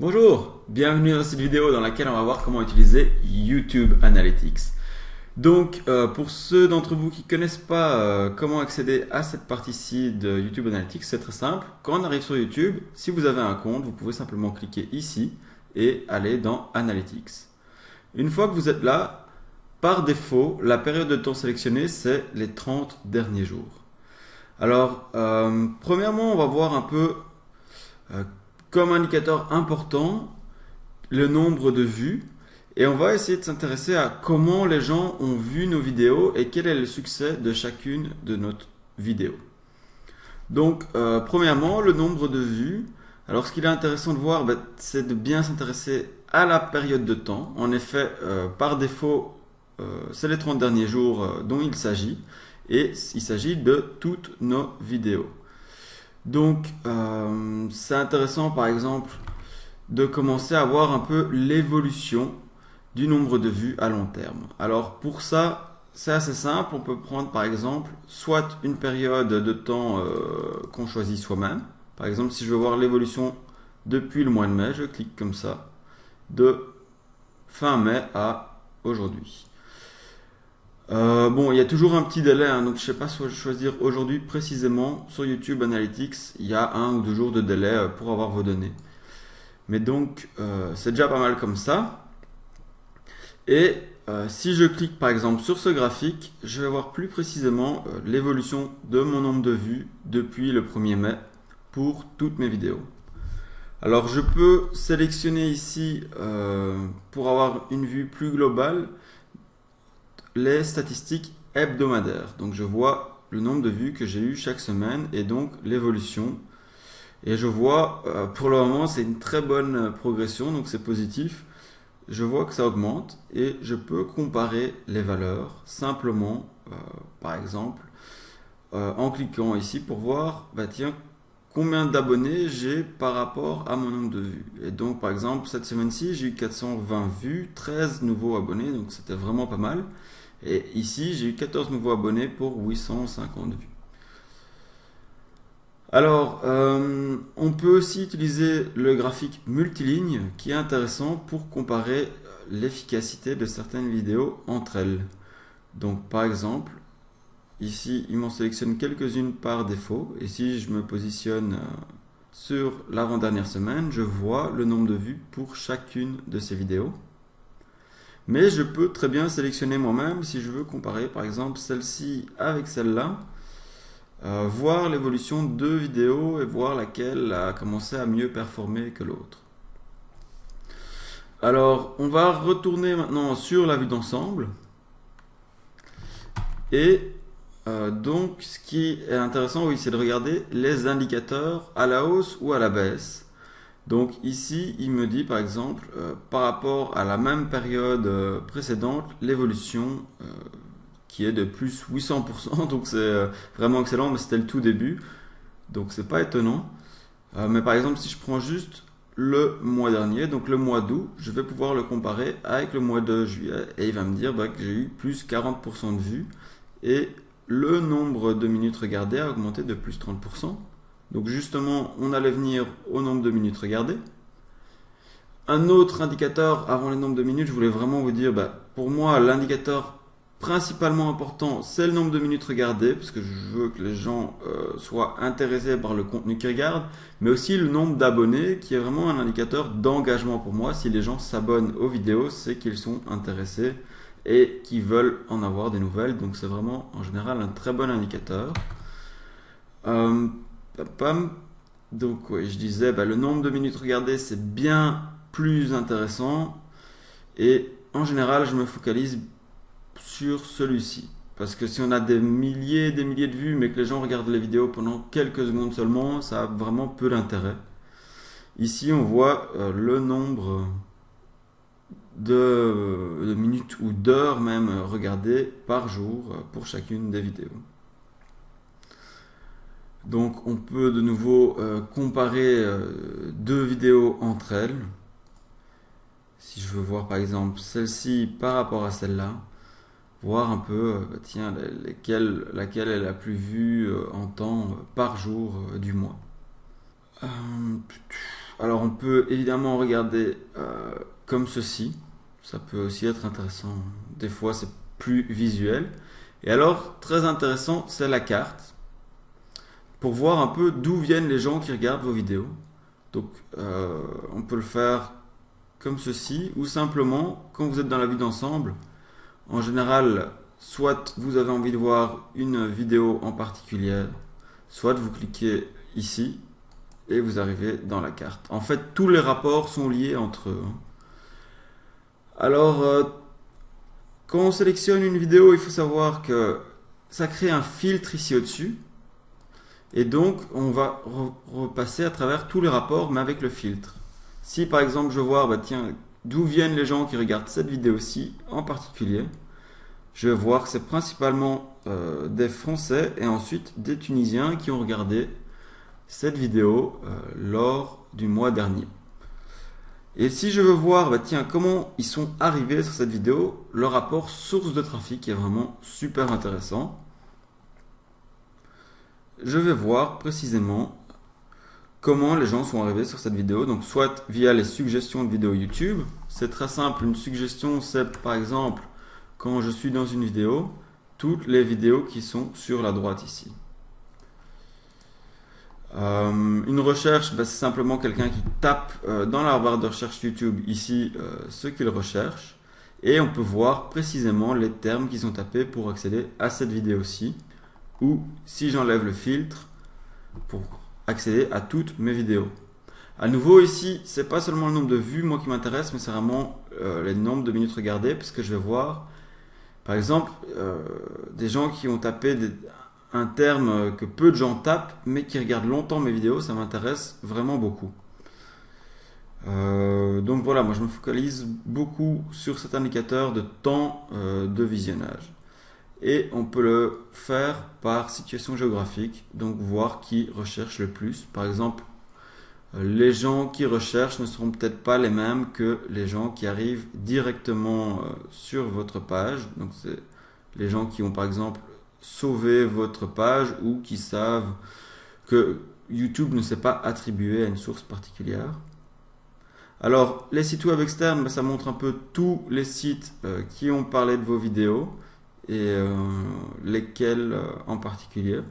Bonjour, bienvenue dans cette vidéo dans laquelle on va voir comment utiliser YouTube Analytics. Donc, pour ceux d'entre vous qui ne connaissent pas comment accéder à cette partie-ci de YouTube Analytics, c'est très simple. Quand on arrive sur YouTube, si vous avez un compte, vous pouvez simplement cliquer ici et aller dans Analytics. Une fois que vous êtes là, par défaut, la période de temps sélectionnée, c'est les 30 derniers jours. Alors, premièrement, on va voir un peu euh, comme indicateur important le nombre de vues et on va essayer de s'intéresser à comment les gens ont vu nos vidéos et quel est le succès de chacune de nos vidéos. Donc, premièrement, le nombre de vues. Alors, ce qu'il est intéressant de voir, c'est de bien s'intéresser à la période de temps. En effet, par défaut, c'est les 30 derniers jours dont il s'agit et il s'agit de toutes nos vidéos. Donc, c'est intéressant, par exemple, de commencer à voir un peu l'évolution du nombre de vues à long terme. Alors pour ça, c'est assez simple. On peut prendre par exemple soit une période de temps qu'on choisit soi-même. Par exemple, si je veux voir l'évolution depuis le mois de mai, je clique comme ça, de fin mai à aujourd'hui. Bon, il y a toujours un petit délai, hein, donc je ne sais pas choisir aujourd'hui précisément sur YouTube Analytics. Il y a 1 ou 2 jours de délai pour avoir vos données. Mais donc, c'est déjà pas mal comme ça. Et si je clique par exemple sur ce graphique, je vais voir plus précisément l'évolution de mon nombre de vues depuis le 1er mai pour toutes mes vidéos. Alors je peux sélectionner ici, pour avoir une vue plus globale, les statistiques hebdomadaires. Donc je vois le nombre de vues que j'ai eu chaque semaine et donc l'évolution. Et je vois, pour le moment, c'est une très bonne progression, donc c'est positif. Je vois que ça augmente et je peux comparer les valeurs simplement, par exemple, en cliquant ici pour voir, bah tiens, combien d'abonnés j'ai par rapport à mon nombre de vues. Et donc, par exemple, cette semaine-ci, j'ai eu 420 vues, 13 nouveaux abonnés, donc c'était vraiment pas mal. Et ici, j'ai eu 14 nouveaux abonnés pour 850 vues. Alors, on peut aussi utiliser le graphique multiligne qui est intéressant pour comparer l'efficacité de certaines vidéos entre elles. Donc, par exemple, ici, il m'en sélectionne quelques-unes par défaut. Et si je me positionne sur l'avant-dernière semaine, je vois le nombre de vues pour chacune de ces vidéos. Mais je peux très bien sélectionner moi-même si je veux comparer, par exemple, celle-ci avec celle-là. Voir l'évolution de vidéos et voir laquelle a commencé à mieux performer que l'autre. Alors, on va retourner maintenant sur la vue d'ensemble. Et donc, ce qui est intéressant, oui, c'est de regarder les indicateurs à la hausse ou à la baisse. Donc ici, il me dit par exemple, par rapport à la même période précédente, l'évolution qui est de plus 800%, donc c'est vraiment excellent, mais c'était le tout début. Donc c'est pas étonnant. Mais par exemple, si je prends juste le mois dernier, donc le mois d'août, je vais pouvoir le comparer avec le mois de juillet et il va me dire que j'ai eu plus 40% de vues et le nombre de minutes regardées a augmenté de plus 30%. Donc justement, on allait venir au nombre de minutes regardées. Un autre indicateur avant les nombres de minutes, je voulais vraiment vous dire, pour moi, l'indicateur principalement important, c'est le nombre de minutes regardées, parce que je veux que les gens soient intéressés par le contenu qu'ils regardent, mais aussi le nombre d'abonnés, qui est vraiment un indicateur d'engagement pour moi. Si les gens s'abonnent aux vidéos, c'est qu'ils sont intéressés et qu'ils veulent en avoir des nouvelles, donc c'est vraiment en général un très bon indicateur. Donc ouais, je disais, le nombre de minutes regardées, c'est bien plus intéressant, et en général, je me focalise sur celui-ci. Parce que si on a des milliers et des milliers de vues, mais que les gens regardent les vidéos pendant quelques secondes seulement, ça a vraiment peu d'intérêt. Ici, on voit le nombre de minutes ou d'heures même regardées par jour pour chacune des vidéos. Donc, on peut de nouveau comparer 2 vidéos entre elles. Si je veux voir par exemple celle-ci par rapport à celle-là, voir un peu, tiens, laquelle est la plus vue en temps par jour du mois. Euh, Alors on peut évidemment regarder comme ceci. Ça peut aussi être intéressant. Des fois c'est plus visuel. Et alors, très intéressant, c'est la carte pour voir un peu d'où viennent les gens qui regardent vos vidéos. Donc on peut le faire comme ceci, ou simplement quand vous êtes dans la vue d'ensemble, en général, soit vous avez envie de voir une vidéo en particulier, soit vous cliquez ici et vous arrivez dans la carte. En fait, tous les rapports sont liés entre eux. Alors, quand on sélectionne une vidéo, il faut savoir que ça crée un filtre ici au-dessus. Et donc, on va repasser à travers tous les rapports, mais avec le filtre. Si par exemple je veux voir, tiens, d'où viennent les gens qui regardent cette vidéo-ci en particulier, je vais voir que c'est principalement des Français et ensuite des Tunisiens qui ont regardé cette vidéo lors du mois dernier. Et si je veux voir, tiens, comment ils sont arrivés sur cette vidéo, le rapport source de trafic est vraiment super intéressant. Je vais voir précisément comment les gens sont arrivés sur cette vidéo, donc soit via les suggestions de vidéos YouTube. C'est très simple, une suggestion c'est par exemple quand je suis dans une vidéo, toutes les vidéos qui sont sur la droite ici. Une recherche, c'est simplement quelqu'un qui tape dans la barre de recherche YouTube ici ce qu'il recherche et on peut voir précisément les termes qu'ils ont tapés pour accéder à cette vidéo-ci, ou si j'enlève le filtre pour accéder à toutes mes vidéos. À nouveau ici, c'est pas seulement le nombre de vues moi qui m'intéresse, mais c'est vraiment le nombre de minutes regardées, puisque je vais voir par exemple des gens qui ont tapé un terme que peu de gens tapent, mais qui regardent longtemps mes vidéos, ça m'intéresse vraiment beaucoup. Donc voilà, moi je me focalise beaucoup sur cet indicateur de temps de visionnage. Et on peut le faire par situation géographique, donc voir qui recherche le plus. Par exemple, les gens qui recherchent ne seront peut-être pas les mêmes que les gens qui arrivent directement sur votre page. Donc c'est les gens qui ont par exemple sauvé votre page ou qui savent que YouTube ne s'est pas attribué à une source particulière. Alors les sites web externes, ça montre un peu tous les sites qui ont parlé de vos vidéos et lesquels en particulier.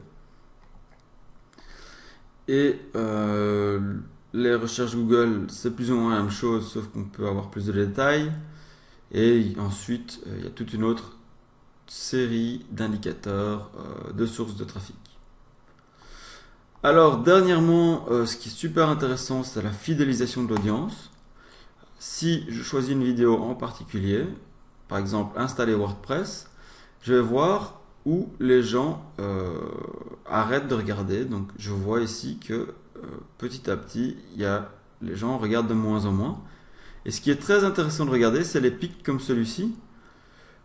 Et les recherches Google, c'est plus ou moins la même chose, sauf qu'on peut avoir plus de détails. Et ensuite, il y a toute une autre série d'indicateurs de sources de trafic. Alors, dernièrement, ce qui est super intéressant, c'est la fidélisation de l'audience. Si je choisis une vidéo en particulier, par exemple installer WordPress, je vais voir où les gens arrêtent de regarder. Donc je vois ici que petit à petit, les gens regardent de moins en moins. Et ce qui est très intéressant de regarder, c'est les pics comme celui-ci.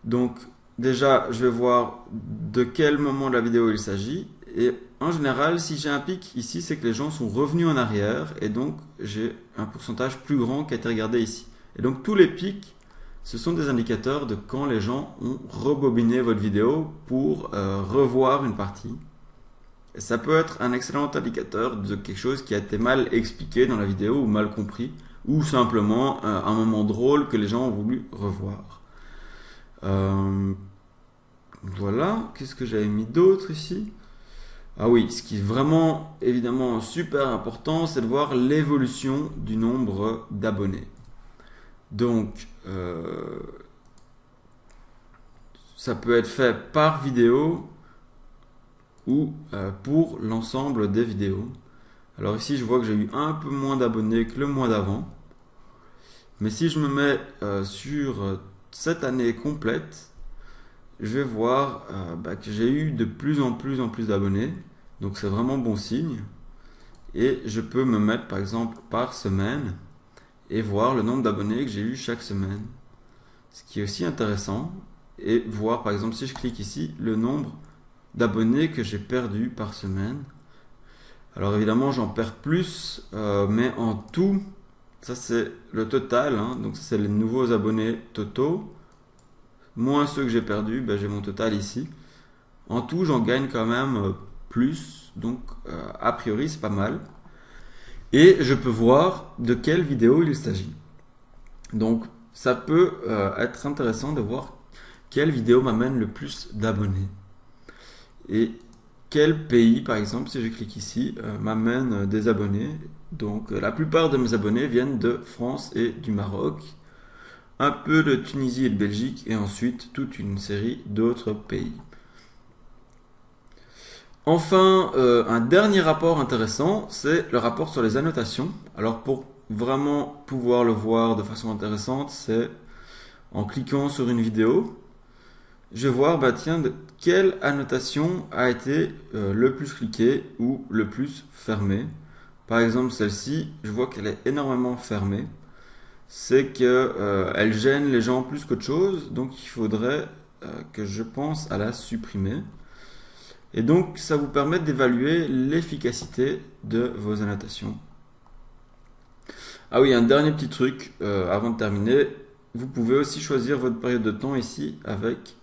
Donc déjà, je vais voir de quel moment de la vidéo il s'agit. Et en général, si j'ai un pic ici, c'est que les gens sont revenus en arrière. Et donc, j'ai un pourcentage plus grand qui a été regardé ici. Et donc tous les pics, ce sont des indicateurs de quand les gens ont rebobiné votre vidéo pour revoir une partie. Et ça peut être un excellent indicateur de quelque chose qui a été mal expliqué dans la vidéo ou mal compris, ou simplement un moment drôle que les gens ont voulu revoir. Voilà, qu'est-ce que j'avais mis d'autre ici? Ah oui, ce qui est vraiment évidemment super important, c'est de voir l'évolution du nombre d'abonnés. Donc, ça peut être fait par vidéo ou pour l'ensemble des vidéos. Alors ici, je vois que j'ai eu un peu moins d'abonnés que le mois d'avant. Mais si je me mets sur cette année complète, je vais voir que j'ai eu de plus en plus d'abonnés. Donc c'est vraiment bon signe. Et je peux me mettre par exemple par semaine et voir le nombre d'abonnés que j'ai eu chaque semaine. Ce qui est aussi intéressant. Et voir par exemple si je clique ici le nombre d'abonnés que j'ai perdu par semaine. Alors évidemment j'en perds plus, mais en tout, ça c'est le total, hein, donc c'est les nouveaux abonnés totaux, moins ceux que j'ai perdus, j'ai mon total ici. En tout j'en gagne quand même plus, donc a priori c'est pas mal. et je peux voir de quelle vidéo il s'agit. Donc ça peut être intéressant de voir quelle vidéo m'amène le plus d'abonnés et quel pays, par exemple, si je clique ici, m'amène des abonnés. Donc la plupart de mes abonnés viennent de France et du Maroc, un peu de Tunisie et de Belgique, et ensuite toute une série d'autres pays. Enfin, un dernier rapport intéressant, c'est le rapport sur les annotations. Alors pour vraiment pouvoir le voir de façon intéressante, c'est en cliquant sur une vidéo, je vais voir, bah tiens, quelle annotation a été le plus cliquée ou le plus fermée. Par exemple, celle-ci, je vois qu'elle est énormément fermée. C'est que elle gêne les gens plus qu'autre chose, donc il faudrait que je pense à la supprimer. Et donc, ça vous permet d'évaluer l'efficacité de vos annotations. Ah oui, un dernier petit truc avant de terminer. Vous pouvez aussi choisir votre période de temps ici avec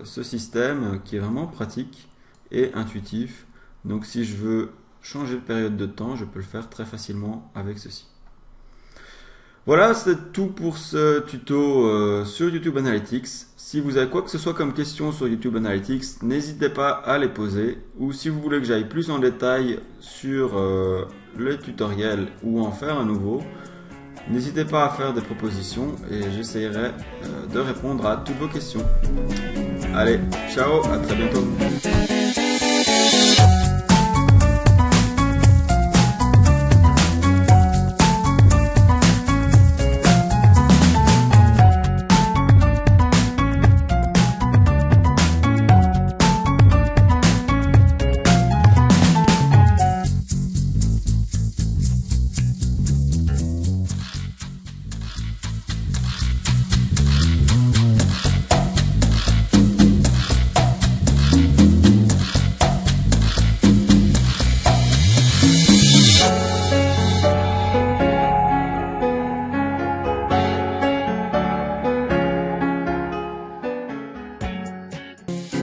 ce système qui est vraiment pratique et intuitif. Donc si je veux changer de période de temps, je peux le faire très facilement avec ceci. Voilà, c'est tout pour ce tuto sur YouTube Analytics. Si vous avez quoi que ce soit comme question sur YouTube Analytics, n'hésitez pas à les poser. Ou si vous voulez que j'aille plus en détail sur le tutoriel ou en faire un nouveau, n'hésitez pas à faire des propositions et j'essaierai de répondre à toutes vos questions. Allez, ciao, à très bientôt.